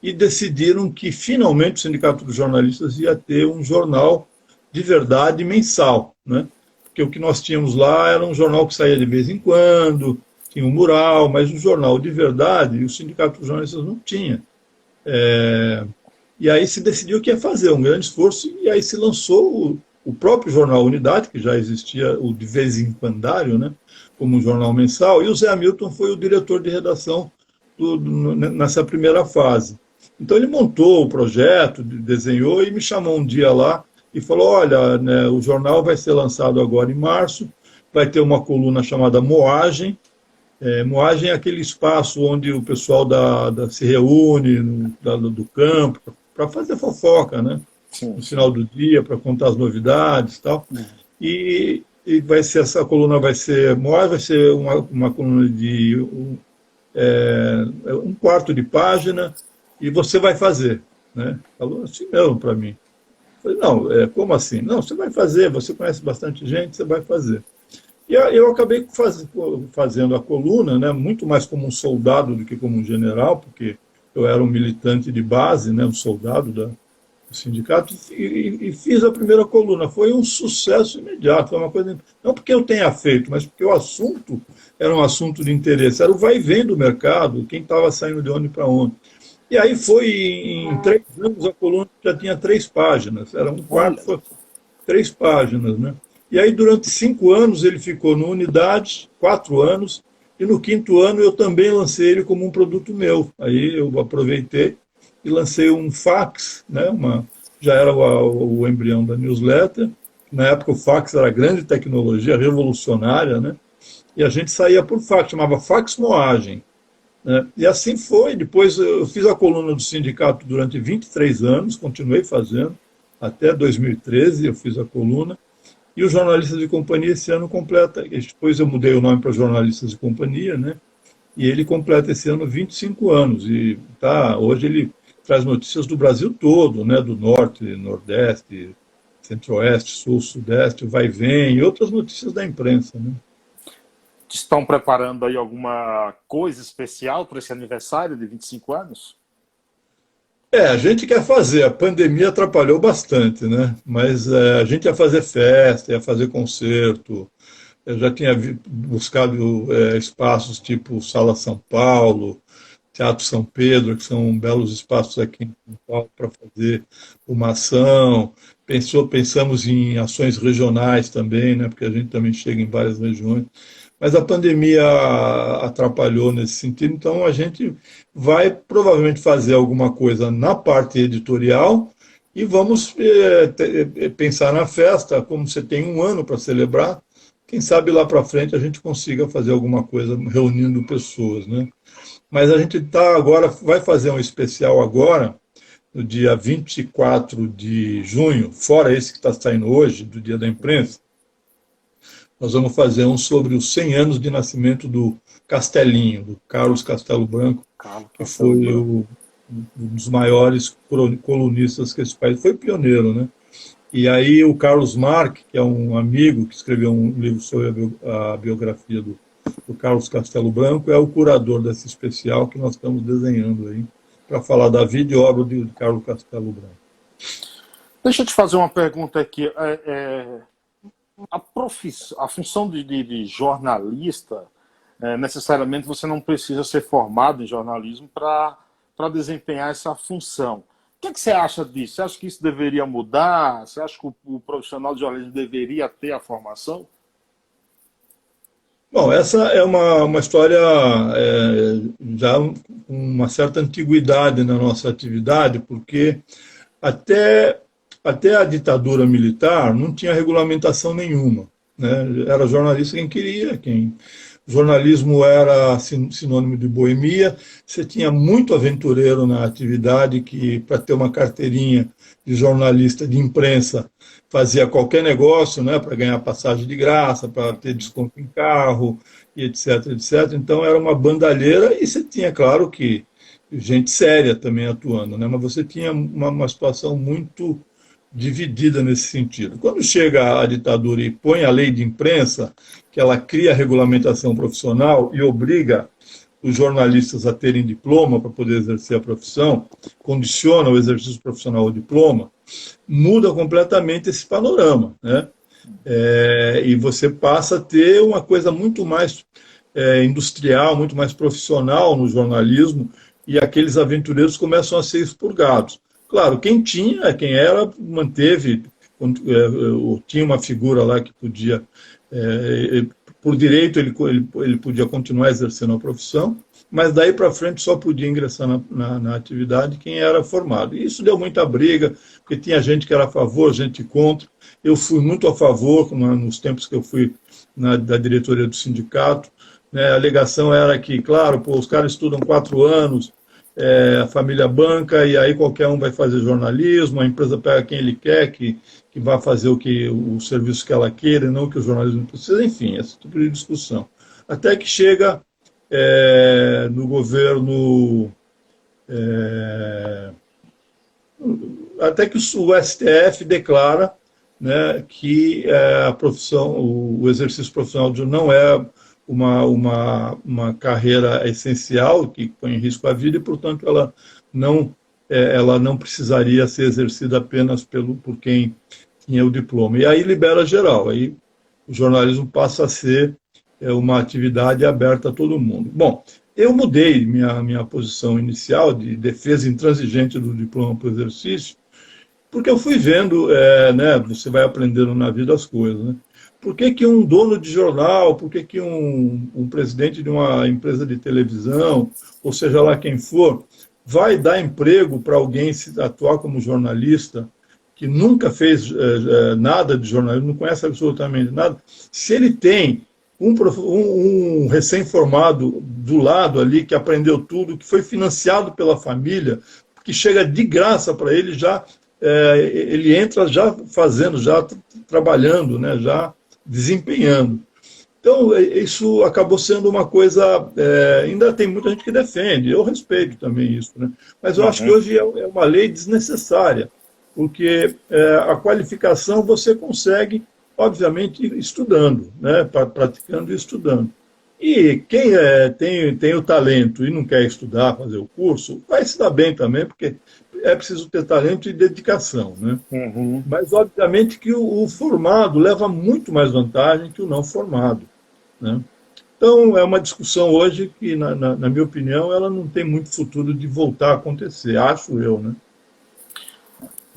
e decidiram que finalmente o Sindicato dos Jornalistas ia ter um jornal de verdade mensal, né? Porque o que nós tínhamos lá era um jornal que saía de vez em quando, tinha um mural, mas o jornal de verdade, o Sindicato dos Jornalistas não tinha. E aí se decidiu que ia fazer um grande esforço, e aí se lançou o próprio jornal Unidade, que já existia o de vez em quando, né, como um jornal mensal, e o Zé Hamilton foi o diretor de redação nessa primeira fase. Então ele montou o projeto, desenhou e me chamou um dia lá e falou, olha, né, o jornal vai ser lançado agora em março, vai ter uma coluna chamada Moagem. Moagem é aquele espaço onde o pessoal se reúne do campo para fazer fofoca, né? Sim. No final do dia, para contar as novidades e tal. E vai ser, essa coluna vai ser uma coluna de um quarto de página, e você vai fazer, né? Falou assim mesmo para mim. Falei, não, como assim? Não, você vai fazer, você conhece bastante gente, você vai fazer. E eu acabei fazendo a coluna, né, muito mais como um soldado do que como um general, porque eu era um militante de base, né, um soldado do sindicato, e fiz a primeira coluna. Foi um sucesso imediato, foi uma coisa, não porque eu tenha feito, mas porque o assunto era um assunto de interesse, era o vai e vem do mercado, quem estava saindo de onde para onde. E aí foi, em 3 anos, a coluna já tinha 3 páginas, era um quarto, foi 3 páginas, né? E aí, durante 5 anos, ele ficou no Unidade, 4 anos, e no 5º ano eu também lancei ele como um produto meu. Aí eu aproveitei e lancei um fax, né? Já era o embrião da newsletter. Na época o fax era grande tecnologia, revolucionária, né? E a gente saía por fax, chamava Fax Moagem. Né? E assim foi. Depois eu fiz a coluna do sindicato durante 23 anos, continuei fazendo, até 2013 eu fiz a coluna. E os Jornalistas de Companhia esse ano completa, depois eu mudei o nome para Jornalistas de Companhia, né? E ele completa esse ano 25 anos, e hoje ele traz notícias do Brasil todo, né? Do Norte, Nordeste, Centro-Oeste, Sul, Sudeste, o vai e vem, e outras notícias da imprensa, né? Estão preparando aí alguma coisa especial para esse aniversário de 25 anos? A gente quer fazer, a pandemia atrapalhou bastante, né? Mas a gente ia fazer festa, ia fazer concerto, eu já tinha buscado espaços tipo Sala São Paulo, Teatro São Pedro, que são belos espaços aqui em São Paulo para fazer uma ação. Pensamos em ações regionais também, né? Porque a gente também chega em várias regiões. Mas a pandemia atrapalhou nesse sentido, então a gente vai provavelmente fazer alguma coisa na parte editorial e vamos pensar na festa, como você tem um ano para celebrar, quem sabe lá para frente a gente consiga fazer alguma coisa reunindo pessoas, né? Mas a gente vai fazer um especial agora, no dia 24 de junho, fora esse que está saindo hoje, do Dia da Imprensa. Nós vamos fazer um sobre os 100 anos de nascimento do Castelinho, do Carlos Castelo Branco, que foi um dos maiores colunistas que esse país foi, pioneiro, né? E aí o Carlos Marque, que é um amigo que escreveu um livro sobre a biografia do Carlos Castelo Branco, é o curador desse especial que nós estamos desenhando aí, para falar da vida e obra de Carlos Castelo Branco. Deixa eu te fazer uma pergunta aqui. A função de jornalista, necessariamente você não precisa ser formado em jornalismo para desempenhar essa função. O que você acha disso? Você acha que isso deveria mudar? Você acha que o profissional de jornalismo deveria ter a formação? Bom, essa é uma história já com uma certa antiguidade na nossa atividade, porque até a ditadura militar não tinha regulamentação nenhuma, né? Era jornalista quem queria, o jornalismo era sinônimo de boemia, você tinha muito aventureiro na atividade que, para ter uma carteirinha de jornalista de imprensa, fazia qualquer negócio, né, para ganhar passagem de graça, para ter desconto em carro, e etc, etc. Então era uma bandalheira, e você tinha, claro, que gente séria também atuando, né? Mas você tinha uma situação muito dividida nesse sentido. Quando chega a ditadura e põe a lei de imprensa, que ela cria a regulamentação profissional e obriga os jornalistas a terem diploma para poder exercer a profissão, condiciona o exercício profissional ao diploma, muda completamente esse panorama, né? E você passa a ter uma coisa muito mais industrial, muito mais profissional no jornalismo, e aqueles aventureiros começam a ser expurgados. Claro, quem era, manteve, tinha uma figura lá que podia, por direito, ele podia continuar exercendo a profissão, mas daí para frente só podia ingressar na atividade quem era formado. E isso deu muita briga, porque tinha gente que era a favor, gente contra. Eu fui muito a favor, nos tempos que eu fui da diretoria do sindicato, né? A alegação era que, claro, os caras estudam 4 anos, a família banca, e aí qualquer um vai fazer jornalismo, a empresa pega quem ele quer, que vai fazer o serviço que ela queira, não o que o jornalismo precisa, enfim, esse tipo de discussão. Até que chega no governo, até que o STF declara, né, que a profissão, o exercício profissional não é uma carreira essencial, que põe em risco a vida, e, portanto, ela não precisaria ser exercida apenas por quem tinha o diploma. E aí libera geral, aí o jornalismo passa a ser uma atividade aberta a todo mundo. Bom, eu mudei minha posição inicial de defesa intransigente do diploma para o exercício, porque eu fui vendo, né, você vai aprendendo na vida as coisas, né? Por que um dono de jornal, por que um presidente de uma empresa de televisão, ou seja lá quem for, vai dar emprego para alguém se atuar como jornalista, que nunca fez nada de jornalismo, não conhece absolutamente nada, se ele tem um recém-formado do lado ali, que aprendeu tudo, que foi financiado pela família, que chega de graça para ele, ele entra já fazendo, já trabalhando, né, já desempenhando. Então, isso acabou sendo uma coisa, ainda tem muita gente que defende, eu respeito também isso, né? Mas eu acho que hoje é uma lei desnecessária, porque a qualificação você consegue, obviamente, estudando, né? Praticando e estudando. E quem tem o talento e não quer estudar, fazer o curso, vai se dar bem também, porque é preciso ter talento e dedicação, né? Uhum. Mas, obviamente, que o formado leva muito mais vantagem que o não formado, né? Então, é uma discussão hoje que, na minha opinião, ela não tem muito futuro de voltar a acontecer, acho eu, né?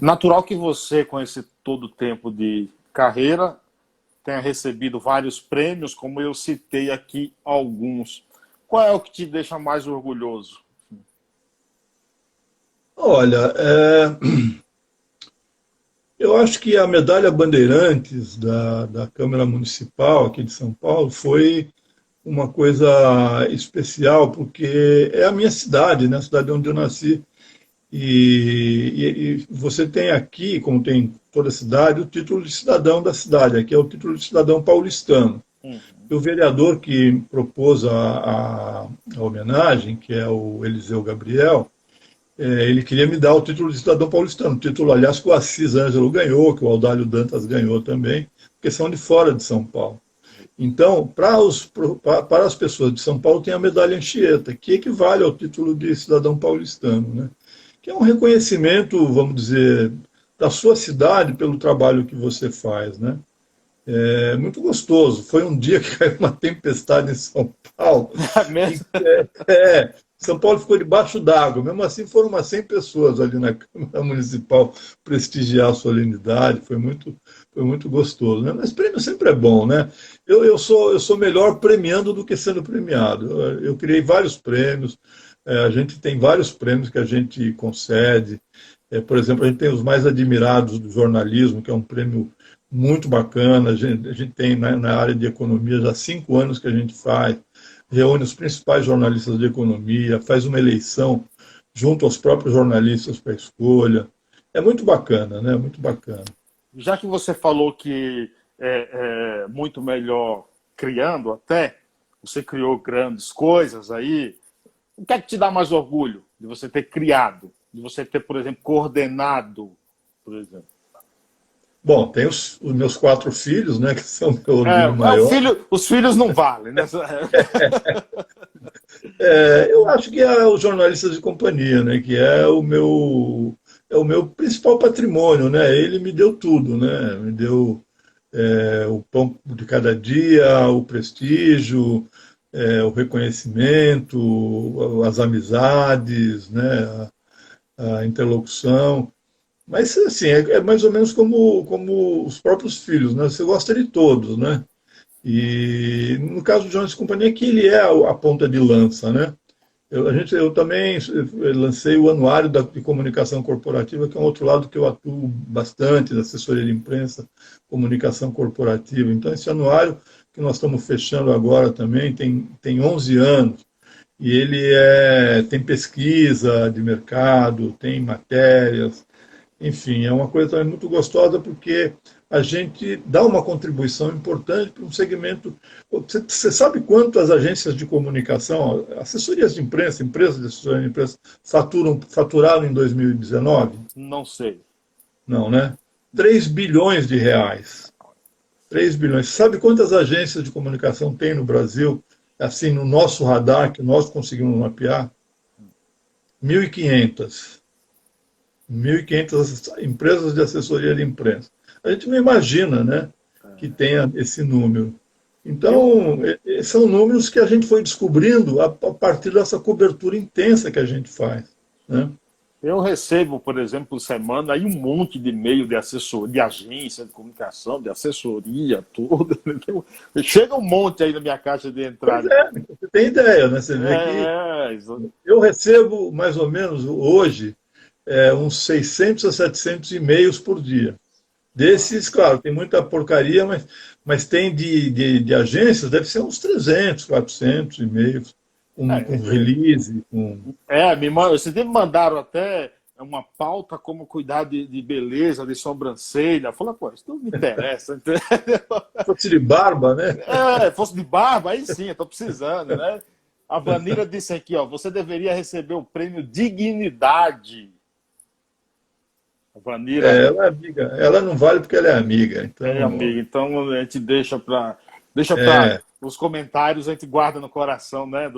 Natural que você, com esse todo tempo de carreira, tenha recebido vários prêmios, como eu citei aqui alguns. Qual é o que te deixa mais orgulhoso? Olha, eu acho que a medalha Bandeirantes da Câmara Municipal aqui de São Paulo foi uma coisa especial, porque é a minha cidade, né? A cidade onde eu nasci. E você tem aqui, como tem em toda a cidade, o título de cidadão da cidade. Aqui é o título de cidadão paulistano. E o vereador que propôs a homenagem, que é o Eliseu Gabriel, ele queria me dar o título de cidadão paulistano. O título, aliás, que o Assis Ângelo ganhou, que o Audálio Dantas ganhou também, porque são de fora de São Paulo. Então, para as pessoas de São Paulo, tem a medalha Anchieta, que equivale ao título de cidadão paulistano, né? Que é um reconhecimento, vamos dizer, da sua cidade pelo trabalho que você faz, né? É muito gostoso. Foi um dia que caiu uma tempestade em São Paulo. É mesmo? São Paulo ficou debaixo d'água. Mesmo assim, foram umas 100 pessoas ali na Câmara Municipal prestigiar a solenidade. Foi muito gostoso, né? Mas prêmio sempre é bom, né? Eu sou melhor premiando do que sendo premiado. Eu criei vários prêmios. A gente tem vários prêmios que a gente concede. Por exemplo, a gente tem os mais admirados do jornalismo, que é um prêmio muito bacana. A gente tem na área de economia já 5 anos que a gente faz, reúne os principais jornalistas de economia, faz uma eleição junto aos próprios jornalistas para a escolha. É muito bacana, né? Muito bacana. Já que você falou que é muito melhor criando até, você criou grandes coisas aí, o que é que te dá mais orgulho de você ter criado, de você ter, por exemplo, coordenado, por exemplo? Bom, tem os meus 4 filhos, né, que são meu orgulho maior. Os filhos não valem, né? Eu acho que é os jornalistas de companhia, né, que é o meu principal patrimônio, né? Ele me deu tudo, né? Me deu o pão de cada dia, o prestígio, o reconhecimento, as amizades, né, a interlocução. Mas, assim, é mais ou menos como os próprios filhos, né? Você gosta de todos, né? E no caso do Jones Companhia, que ele é a ponta de lança, né? Eu também lancei o Anuário de Comunicação Corporativa, que é um outro lado que eu atuo bastante, da assessoria de imprensa, comunicação corporativa. Então, esse anuário que nós estamos fechando agora também tem 11 anos, e ele tem pesquisa de mercado, tem matérias, enfim, é uma coisa também muito gostosa, porque a gente dá uma contribuição importante para um segmento. Você sabe quantas agências de comunicação, assessorias de imprensa, empresas de assessoria de imprensa, faturaram em 2019? Não sei. Não, né? 3 bilhões de reais. 3 bilhões. Sabe quantas agências de comunicação tem no Brasil, assim, no nosso radar, que nós conseguimos mapear? 1.500. 1.500 empresas de assessoria de imprensa. A gente não imagina, né, que tenha esse número. Então, são números que a gente foi descobrindo a partir dessa cobertura intensa que a gente faz, né? Eu recebo, por exemplo, por semana, aí um monte de e-mail de assessor, de agência de comunicação, de assessoria, tudo. Chega um monte aí na minha caixa de entrada. Você tem ideia, né? Você vê que eu recebo, mais ou menos, hoje, uns 600 a 700 e-mails por dia. Desses, claro, tem muita porcaria, mas tem de agências, deve ser uns 300, 400 e-mails, com release. Vocês me mandaram até uma pauta como cuidar de beleza, de sobrancelha. Eu falei, pô, isso não me interessa. Se fosse de barba, né? Fosse de barba, aí sim, eu estou precisando, né? A Vanira disse aqui, ó, você deveria receber o prêmio Dignidade. A Vanira... ela é amiga. Ela não vale porque ela é amiga. Então, amiga. Então a gente deixa para os comentários, a gente guarda no coração, né,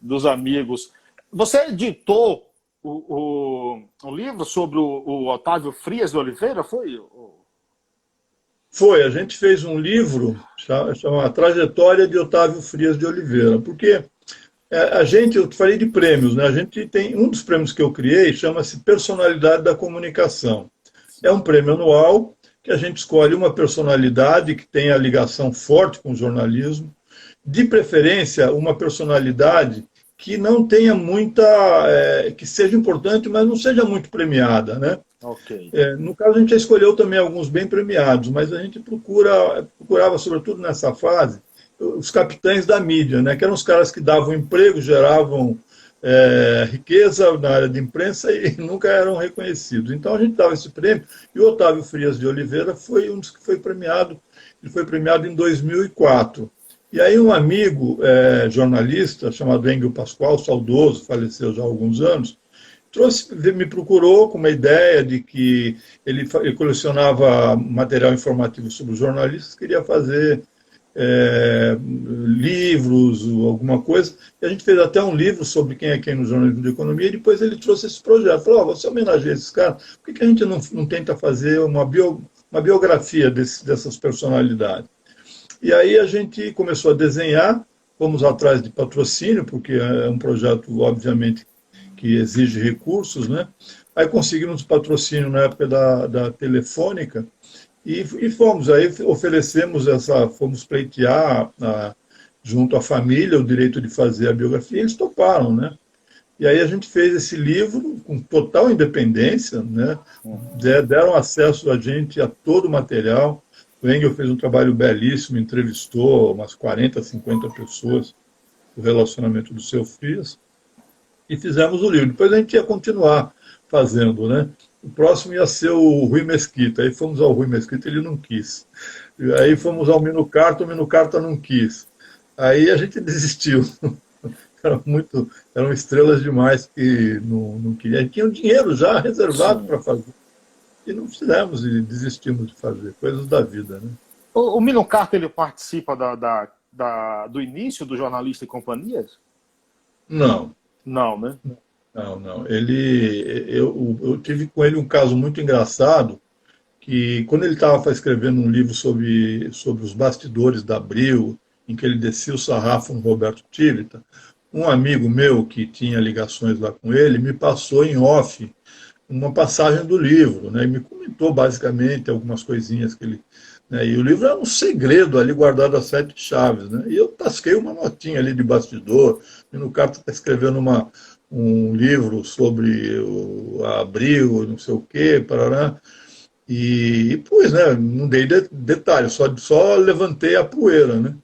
dos amigos. Você editou o livro sobre o Otávio Frias de Oliveira, foi? Foi, a gente fez um livro chamado A Trajetória de Otávio Frias de Oliveira, porque eu falei de prêmios, né? A gente tem um dos prêmios que eu criei, chama-se Personalidade da Comunicação. É um prêmio anual que a gente escolhe uma personalidade que tenha ligação forte com o jornalismo, de preferência uma personalidade que não tenha que seja importante, mas não seja muito premiada, né? Okay. No caso, a gente já escolheu também alguns bem premiados, mas a gente procurava, sobretudo nessa fase, os capitães da mídia, né? Que eram os caras que davam emprego, geravam riqueza na área de imprensa e nunca eram reconhecidos. Então a gente dava esse prêmio, e o Otávio Frias de Oliveira foi um dos que foi premiado. Ele foi premiado em 2004. E aí um amigo jornalista, chamado Engel Pascoal, saudoso, faleceu já há alguns anos, me procurou com uma ideia de que ele colecionava material informativo sobre os jornalistas, queria fazer livros, alguma coisa, e a gente fez até um livro sobre quem é quem no jornalismo de economia, e depois ele trouxe esse projeto, falou, você homenageia esses caras, por que a gente não tenta fazer uma biografia dessas personalidades? E aí a gente começou a desenhar, fomos atrás de patrocínio, porque é um projeto, obviamente, que exige recursos, né? Aí conseguimos patrocínio na época da Telefônica, e fomos, aí fomos pleitear junto à família o direito de fazer a biografia, e eles toparam, né? E aí a gente fez esse livro com total independência, né? Deram acesso a gente a todo o material. O Engel fez um trabalho belíssimo, entrevistou umas 40, 50 pessoas do relacionamento do seu Frias, e fizemos o livro. Depois a gente ia continuar fazendo, né? O próximo ia ser o Rui Mesquita. Aí fomos ao Rui Mesquita, ele não quis. E aí fomos ao Mino Carta, o Mino Carta não quis. Aí a gente desistiu. Eram estrelas demais que não queriam. Tinham dinheiro já reservado para fazer. E não fizemos e desistimos de fazer. Coisas da vida, né? O Mino Carta, ele participa do início do Jornalista e Companhias? Não. Não, né? Não. Eu tive com ele um caso muito engraçado, que quando ele estava escrevendo um livro sobre os bastidores da Abril em que ele descia o sarrafo no Roberto Tivita, um amigo meu que tinha ligações lá com ele me passou em off uma passagem do livro, né, e me comentou basicamente algumas coisinhas que ele... Né, e o livro era um segredo ali guardado a sete chaves. Né, e eu tasquei uma notinha ali de bastidor, e no cara está escrevendo um livro sobre o Abril, não sei o quê, parará. E pois, né, não dei detalhes, só levantei a poeira, né?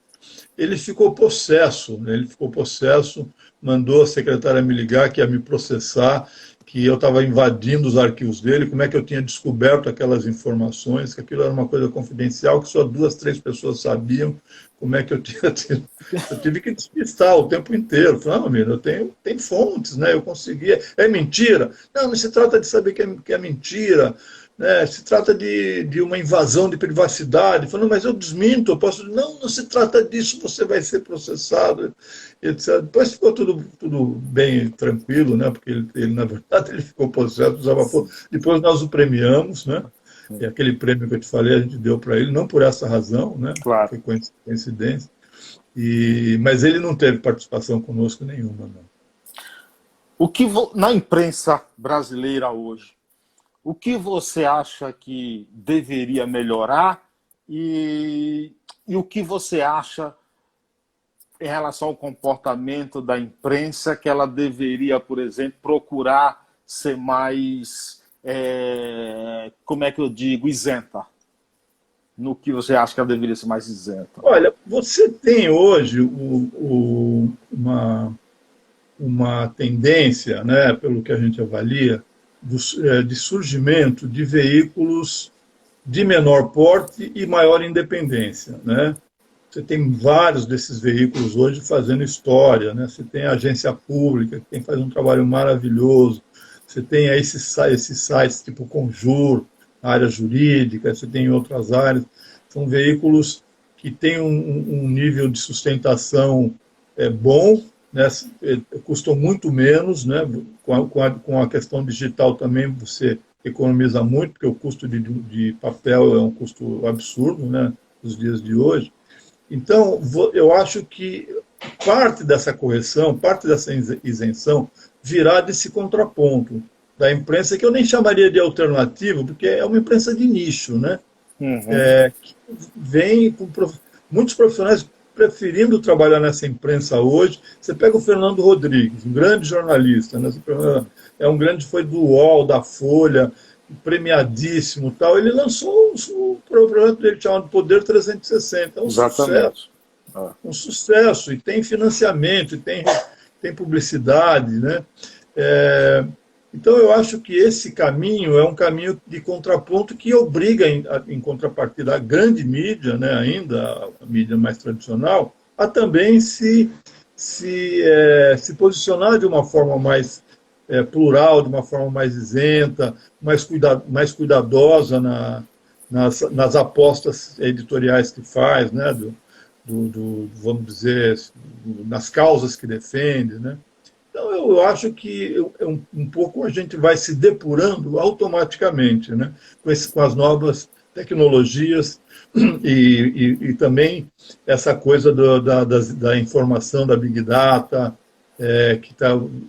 Ele ficou possesso, né? Ele ficou possesso, mandou a secretária me ligar, que ia me processar, que eu estava invadindo os arquivos dele, como é que eu tinha descoberto aquelas informações, que aquilo era uma coisa confidencial, que só duas, três pessoas sabiam, como é que eu tinha tido. Eu tive que despistar o tempo inteiro. Falei, não, amigo, tenho fontes, né? Eu conseguia. É mentira? Não, não se trata de saber que é mentira. Né? Se trata de uma invasão de privacidade. Falando, mas eu desminto, eu posso. Não, não se trata disso, você vai ser processado, etc. Depois ficou tudo bem tranquilo, né? Porque ele na verdade, ele ficou possesso, usava fogo. Depois nós o premiamos, né? E aquele prêmio que eu te falei, a gente deu para ele, não por essa razão, né? Claro. Foi coincidência. Mas ele não teve participação conosco nenhuma, não. Na imprensa brasileira hoje, o que você acha que deveria melhorar e o que você acha em relação ao comportamento da imprensa que ela deveria, por exemplo, procurar ser mais, como é que eu digo, isenta? No que você acha que ela deveria ser mais isenta? Olha, você tem hoje uma tendência, né, pelo que a gente avalia, de surgimento de veículos de menor porte e maior independência, né? Você tem vários desses veículos hoje fazendo história, né? Você tem a agência pública, que faz um trabalho maravilhoso, você tem aí esses sites tipo Conjur, área jurídica, você tem outras áreas, são veículos que têm um nível de sustentação bom, né? Custam muito menos, né? Com a questão digital também você economiza muito, porque o custo de papel é um custo absurdo, né? Nos dias de hoje. Então, eu acho que parte dessa correção, parte dessa isenção, virá desse contraponto da imprensa, que eu nem chamaria de alternativa, porque é uma imprensa de nicho, né? Uhum. Que vem com muitos profissionais preferindo trabalhar nessa imprensa hoje. Você pega o Fernando Rodrigues, um grande jornalista, né? Foi do UOL, da Folha, premiadíssimo, tal. Ele lançou o programa dele chamado Poder 360, é um sucesso, Exatamente. e tem financiamento, e tem publicidade, né? Então, eu acho que esse caminho é um caminho de contraponto que obriga, em contrapartida, a grande mídia, né, ainda a mídia mais tradicional, a também se posicionar de uma forma mais plural, de uma forma mais isenta, mais cuidadosa nas apostas editoriais que faz, né, vamos dizer, nas causas que defende, né? Então, eu acho que um pouco a gente vai se depurando automaticamente, né? Com as novas tecnologias e também essa coisa da informação, da Big Data,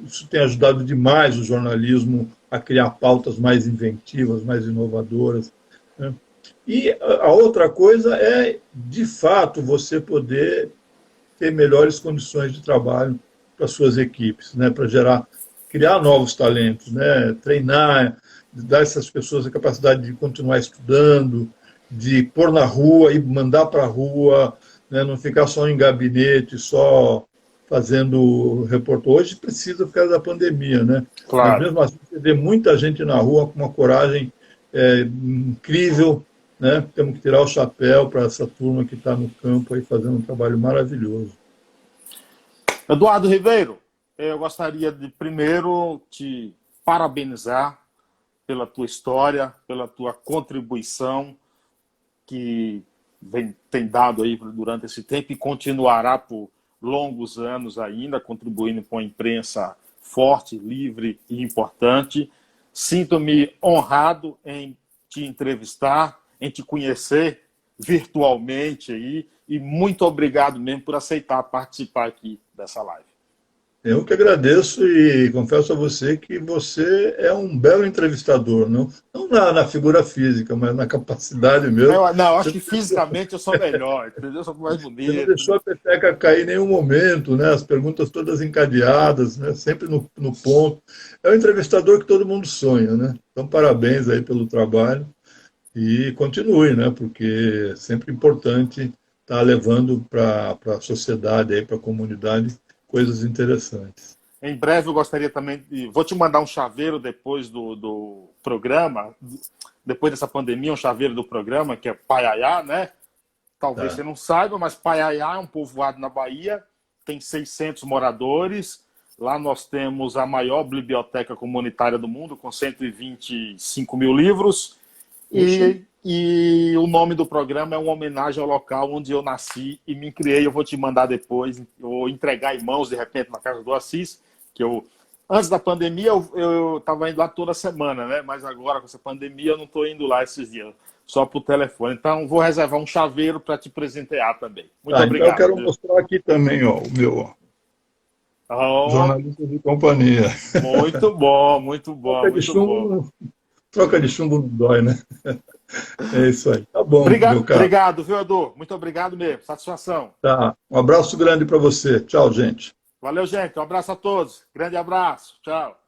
isso tem ajudado demais o jornalismo a criar pautas mais inventivas, mais inovadoras, né? E a outra coisa é, de fato, você poder ter melhores condições de trabalho para suas equipes, né, para criar novos talentos, né, treinar, dar a essas pessoas a capacidade de continuar estudando, de pôr na rua e mandar para a rua, né, não ficar só em gabinete, só fazendo reportagem. Hoje precisa por causa da pandemia, né? Mas Claro. mesmo assim, você vê muita gente na rua com uma coragem incrível, né? Temos que tirar o chapéu para essa turma que está no campo aí fazendo um trabalho maravilhoso. Eduardo Ribeiro, eu gostaria de primeiro te parabenizar pela tua história, pela tua contribuição que tem dado aí durante esse tempo e continuará por longos anos ainda, contribuindo com a imprensa forte, livre e importante. Sinto-me honrado em te entrevistar, em te conhecer virtualmente aí, e muito obrigado mesmo por aceitar participar aqui dessa live. Eu que agradeço e confesso a você que você é um belo entrevistador, não na figura física, mas na capacidade mesmo. Não, acho que fisicamente eu sou melhor, entendeu? Eu sou mais bonito. Você não deixou a peteca cair em nenhum momento, né? As perguntas todas encadeadas, né? Sempre no ponto. É um entrevistador que todo mundo sonha, né? Então, parabéns aí pelo trabalho e continue, né? Porque é sempre importante estar levando para a sociedade, para a comunidade, coisas interessantes. Em breve eu gostaria também de... Vou te mandar um chaveiro depois do programa, depois dessa pandemia, um chaveiro do programa, que é Paiaiá, né? Talvez você não saiba, mas Paiaiá é um povoado na Bahia, tem 600 moradores. Lá nós temos a maior biblioteca comunitária do mundo, com 125 mil livros. E o nome do programa é uma homenagem ao local onde eu nasci e me criei. Eu vou te mandar depois, eu vou entregar em mãos, de repente, na casa do Assis, que antes da pandemia, eu estava indo lá toda semana, né? Mas agora, com essa pandemia, eu não estou indo lá esses dias, só por telefone. Então, vou reservar um chaveiro para te presentear também. Muito obrigado. Então eu quero mostrar aqui também, ó, o meu jornalista de companhia. Muito bom, muito bom. Troca de chumbo não dói, né? É isso aí. Tá bom, obrigado, meu caro. Obrigado, viu, Edu? Muito obrigado mesmo. Satisfação. Tá. Um abraço grande para você. Tchau, gente. Valeu, gente. Um abraço a todos. Grande abraço. Tchau.